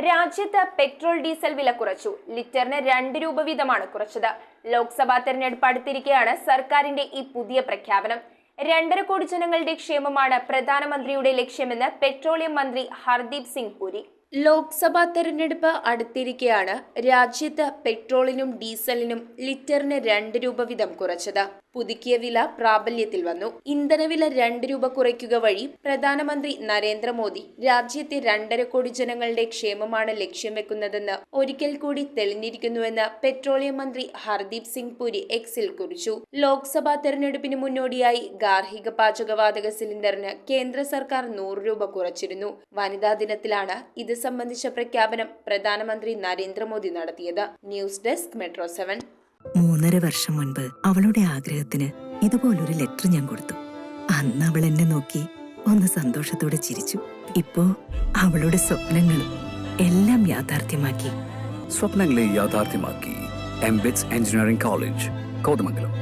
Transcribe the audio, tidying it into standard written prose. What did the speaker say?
രാജ്യത്ത് petrol diesel വില കുറച്ചു. ലിറ്ററിന് 2 രൂപ വീതമാണ് കുറച്ചത്. ലോക്സഭാ തെരഞ്ഞെടുപ്പ് അടുത്തിരിക്കെയാണ് സർക്കാരിന്റെ ഈ പുതിയ പ്രഖ്യാപനം. 2.5 കോടി ജനങ്ങളുടെ ക്ഷേമമാണ് പ്രധാനമന്ത്രിയുടെ ലക്ഷ്യമെന്ന് പെട്രോളിയം മന്ത്രി ഹർദീപ് സിംഗ് പുരി. ലോക്സഭാ തെരഞ്ഞെടുപ്പ് അടുത്തിരിക്കെയാണ് രാജ്യത്ത് പെട്രോളിനും ഡീസലിനും ലിറ്ററിന് 2 രൂപ വീതം കുറച്ചത്. പുതുക്കിയ വില പ്രാബല്യത്തിൽ വന്നു. ഇന്ധനവില 2 രൂപ കുറയ്ക്കുക വഴി പ്രധാനമന്ത്രി നരേന്ദ്രമോദി രാജ്യത്തെ 2.5 കോടി ജനങ്ങളുടെ ക്ഷേമമാണ് ലക്ഷ്യം വെക്കുന്നതെന്ന് ഒരിക്കൽ കൂടി തെളിഞ്ഞിരിക്കുന്നുവെന്ന് പെട്രോളിയം മന്ത്രി ഹർദീപ് സിംഗ് പുരി എക്സിൽ കുറിച്ചു. ലോക്സഭാ തെരഞ്ഞെടുപ്പിന് മുന്നോടിയായി ഗാർഹിക പാചകവാതക സിലിണ്ടറിന് കേന്ദ്ര സർക്കാർ 100 രൂപ കുറച്ചിരുന്നു. വനിതാ ദിനത്തിലാണ് ഇത് സംബന്ധിച്ച പ്രഖ്യാപനം പ്രധാനമന്ത്രി നരേന്ദ്രമോദി നടത്തിയത്. News desk metro 7. 3.5 വർഷം മുൻപ് അവളുടെ ആഗ്രഹത്തിന് ഇതുപോലൊരു ലെറ്റർ ഞാൻ കൊടുത്തു. അന്ന് അവൾ എന്നെ നോക്കി ഒന്ന് സന്തോഷത്തോടെ ചിരിച്ചു. ഇപ്പോ അവളുടെ സ്വപ്നങ്ങളും എല്ലാം യാഥാർത്ഥ്യമാക്കി. സ്വപ്നങ്ങളെ യാഥാർത്ഥ്യമാക്കി എംബിറ്റ്സ് എഞ്ചിനീയറിംഗ് കോളേജ്, കോതമംഗലം.